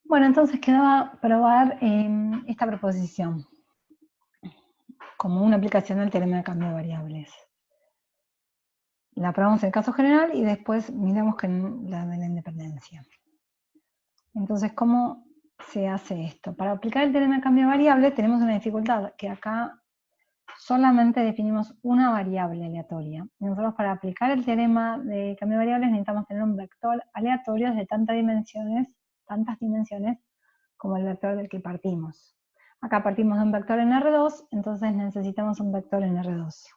Bueno, entonces quedaba probar esta proposición como una aplicación del teorema de cambio de variables. La probamos en el caso general y después miramos la de la independencia. Entonces, ¿cómo se hace esto? Para aplicar el teorema de cambio de variables tenemos una dificultad, que acá solamente definimos una variable aleatoria. Y nosotros para aplicar el teorema de cambio de variables necesitamos tener un vector aleatorio de tantas dimensiones como el vector del que partimos. Acá partimos de un vector en R2, entonces necesitamos un vector en R2.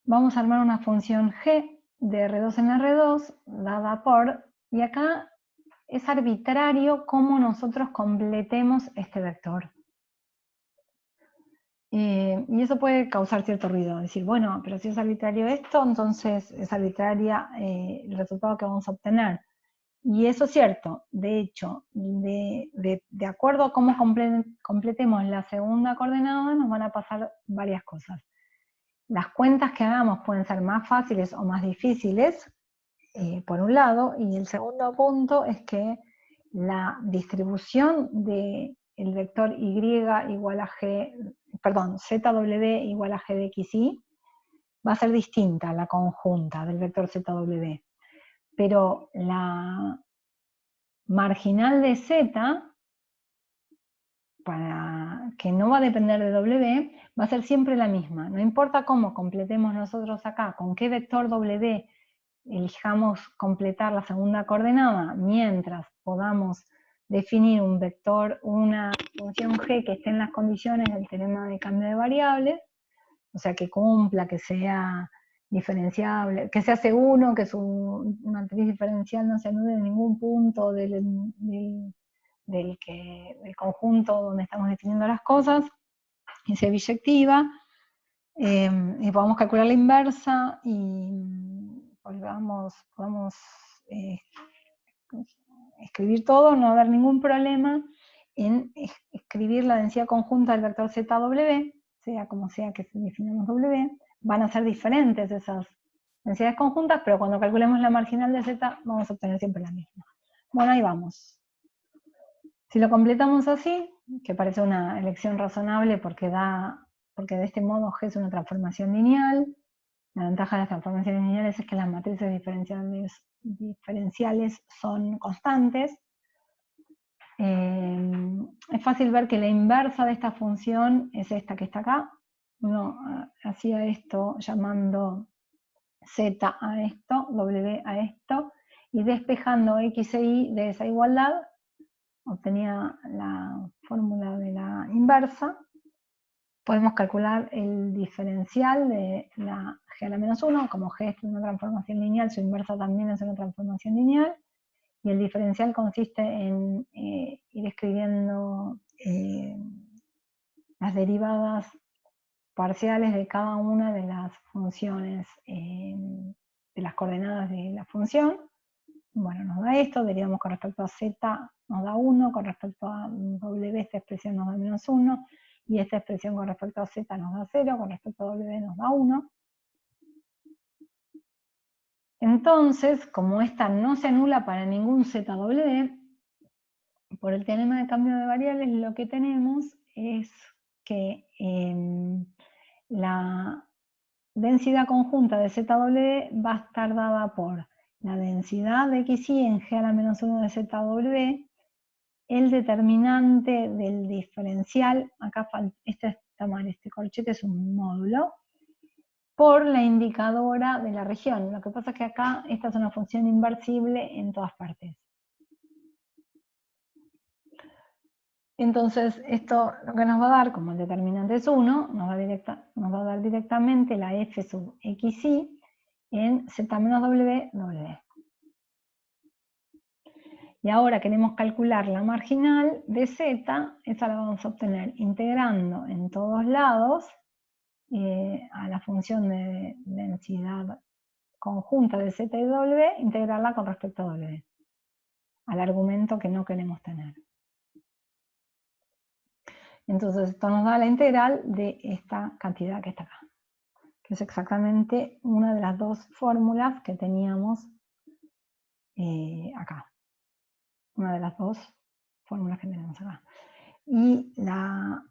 Vamos a armar una función g de R2 en R2, dada por, y acá es arbitrario cómo nosotros completemos este vector. Y eso puede causar cierto ruido, decir, bueno, pero si es arbitrario esto, entonces es arbitraria el resultado que vamos a obtener. Y eso es cierto, de hecho, de acuerdo a cómo completemos la segunda coordenada, nos van a pasar varias cosas. Las cuentas que hagamos pueden ser más fáciles o más difíciles, por un lado, y el segundo punto es que la distribución del vector y igual a g, perdón, zw igual a g de xy, va a ser distinta a la conjunta del vector zw. Pero la marginal de z, que no va a depender de w, va a ser siempre la misma. No importa cómo completemos nosotros acá, con qué vector w elijamos completar la segunda coordenada, mientras podamos definir un vector, una función g que esté en las condiciones del teorema de cambio de variables, o sea, que cumpla, que sea diferenciable, que sea C1, que su matriz diferencial no se anude en ningún punto del conjunto donde estamos definiendo las cosas, y sea biyectiva, y podamos calcular la inversa y podamos escribir todo, no haber ningún problema en escribir la densidad conjunta del vector ZW, sea como sea que definamos W, van a ser diferentes esas densidades conjuntas, pero cuando calculemos la marginal de Z vamos a obtener siempre la misma. Bueno, ahí vamos. Si lo completamos así, que parece una elección razonable porque de este modo G es una transformación lineal. La ventaja de las transformaciones lineales es que las matrices diferenciales son constantes. Es fácil ver que la inversa de esta función es esta que está acá. Uno hacía esto llamando z a esto, w a esto, y despejando x e y de esa igualdad, obtenía la fórmula de la inversa. Podemos calcular el diferencial de la g a la menos 1, como g es una transformación lineal, su inversa también es una transformación lineal, y el diferencial consiste en ir escribiendo las derivadas parciales de cada una de las funciones, de las coordenadas de la función. Bueno, nos da esto, derivamos con respecto a z, nos da 1, con respecto a w esta expresión nos da menos 1, y esta expresión con respecto a z nos da 0, con respecto a w nos da 1. Entonces, como esta no se anula para ningún zw, por el teorema de cambio de variables lo que tenemos es que la densidad conjunta de ZW va a estar dada por la densidad de XY en G a la menos 1 de ZW, el determinante del diferencial, acá este está mal, este corchete es un módulo, por la indicadora de la región. Lo que pasa es que acá esta es una función inversible en todas partes. Entonces, esto lo que nos va a dar, como el determinante es 1, nos va a dar directamente la f sub xy en z menos w, w. Y ahora queremos calcular la marginal de z, esa la vamos a obtener integrando en todos lados a la función de densidad conjunta de z y w, integrarla con respecto a w, al argumento que no queremos tener. Entonces esto nos da la integral de esta cantidad que está acá, que es exactamente una de las dos fórmulas que teníamos acá. una de las dos fórmulas que tenemos acá. Y la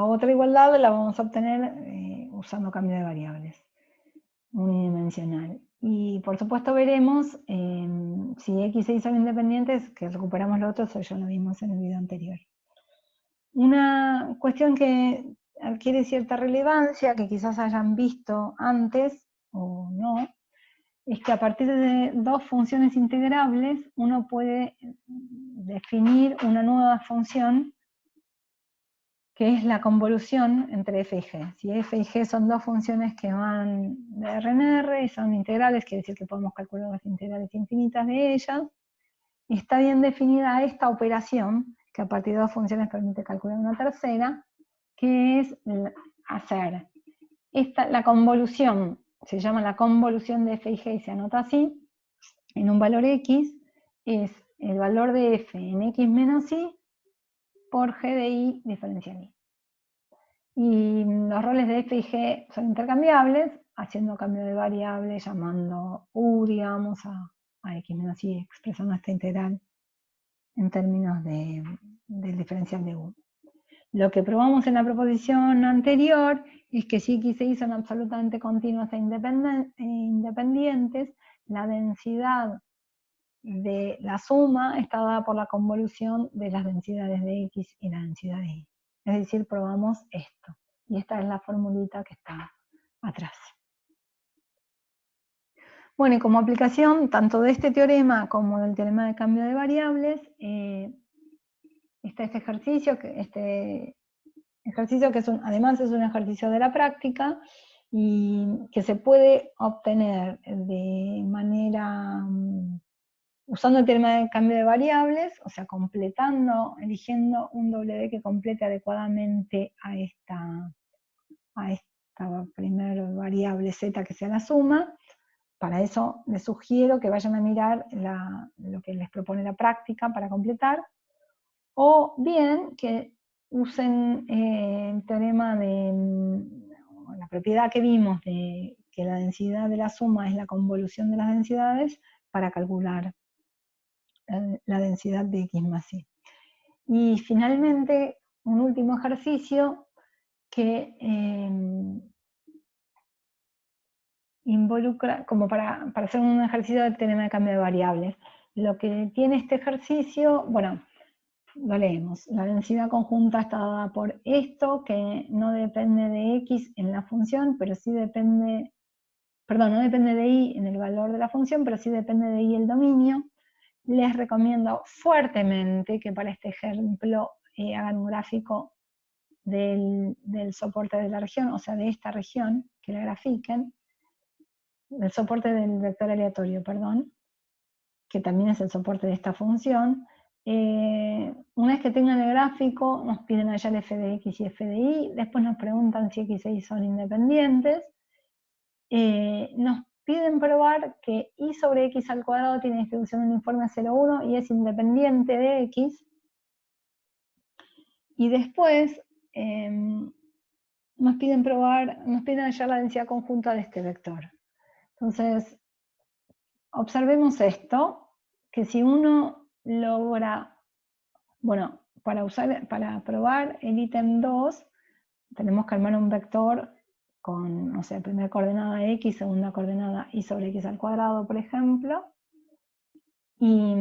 otra igualdad la vamos a obtener usando cambio de variables unidimensional. Y por supuesto veremos si X e Y son independientes, que recuperamos lo otro, eso ya lo vimos en el video anterior. Una cuestión que adquiere cierta relevancia, que quizás hayan visto antes o no, es que a partir de dos funciones integrables uno puede definir una nueva función que es la convolución entre f y g. Si f y g son dos funciones que van de R en R y son integrales, quiere decir que podemos calcular las integrales infinitas de ellas, y está bien definida esta operación, que a partir de dos funciones permite calcular una tercera, que es hacer la convolución, se llama la convolución de f y g y se anota así, en un valor x, es el valor de f en x menos y por g de y diferencial y. Y los roles de f y g son intercambiables, haciendo cambio de variable, llamando u, digamos, a x menos y, expresando esta integral en términos del diferencial de u. Lo que probamos en la proposición anterior es que si x e y son absolutamente continuas e independientes, la densidad de la suma está dada por la convolución de las densidades de x y la densidad de y. Es decir, probamos esto. Y esta es la formulita que está atrás. Bueno, y como aplicación tanto de este teorema como del teorema de cambio de variables, está este ejercicio, que además es un ejercicio de la práctica y que se puede obtener de manera usando el teorema de cambio de variables, o sea, eligiendo un W que complete adecuadamente a esta primera variable z que sea la suma. Para eso les sugiero que vayan a mirar lo que les propone la práctica para completar, o bien que usen el teorema la propiedad que vimos de que la densidad de la suma es la convolución de las densidades para calcular la densidad de x más y. Y finalmente, un último ejercicio que involucra, como para hacer un ejercicio del teorema de cambio de variables. Lo que tiene este ejercicio, bueno, lo leemos. La densidad conjunta está dada por esto, que no depende de x en la función, pero sí depende, perdón, no depende de y en el valor de la función, pero sí depende de y el dominio. Les recomiendo fuertemente que para este ejemplo hagan un gráfico del soporte de la región, o sea, de esta región, que la grafiquen, del soporte del vector aleatorio, perdón, que también es el soporte de esta función. Una vez que tengan el gráfico, nos piden hallar f de x y f de y, después nos preguntan si x e y son independientes, nos piden probar que y sobre x al cuadrado tiene distribución uniforme 0,1 y es independiente de x, y después nos piden hallar la densidad conjunta de este vector. Entonces, observemos esto, que si uno logra, bueno, para probar el ítem 2, tenemos que armar un vector con, no sé, primera coordenada x, segunda coordenada y sobre x al cuadrado, por ejemplo, y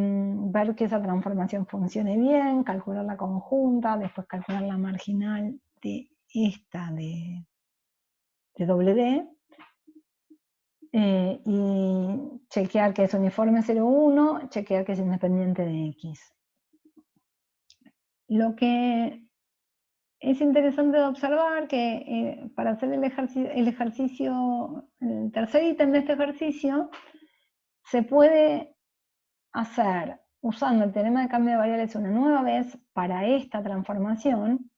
ver que esa transformación funcione bien, calcular la conjunta, después calcular la marginal de esta de WD, y chequear que es uniforme 0,1, chequear que es independiente de x. Lo que es interesante de observar que para hacer el ejercicio, el tercer ítem de este ejercicio, se puede hacer usando el teorema de cambio de variables una nueva vez para esta transformación,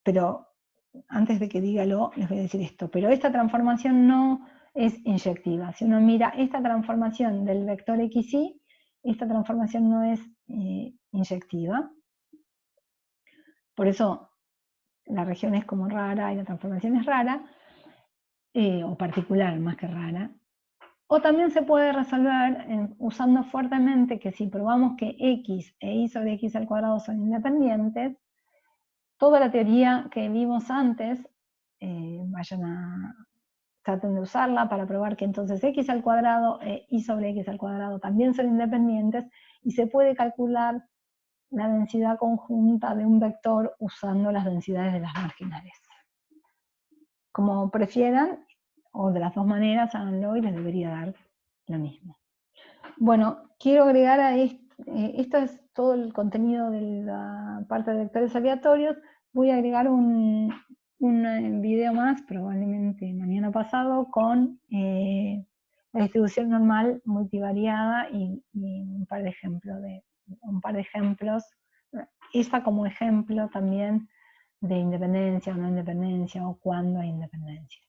pero antes de que dígalo, les voy a decir esto, pero esta transformación no es inyectiva. Si uno mira esta transformación del vector xy, esta transformación no es inyectiva. Por eso la región es como rara y la transformación es rara, o particular más que rara. O también se puede resolver usando fuertemente que si probamos que x e y sobre x al cuadrado son independientes, toda la teoría que vimos antes, traten de usarla para probar que entonces x al cuadrado e y sobre x al cuadrado también son independientes, y se puede calcular la densidad conjunta de un vector usando las densidades de las marginales. Como prefieran, o de las dos maneras, háganlo y les debería dar lo mismo. Bueno, quiero agregar a esto es todo el contenido de la parte de vectores aleatorios. Voy a agregar un video más, probablemente mañana pasado, con la distribución normal multivariada y un par de ejemplos, esta como ejemplo también de independencia o no independencia, o cuándo hay independencia.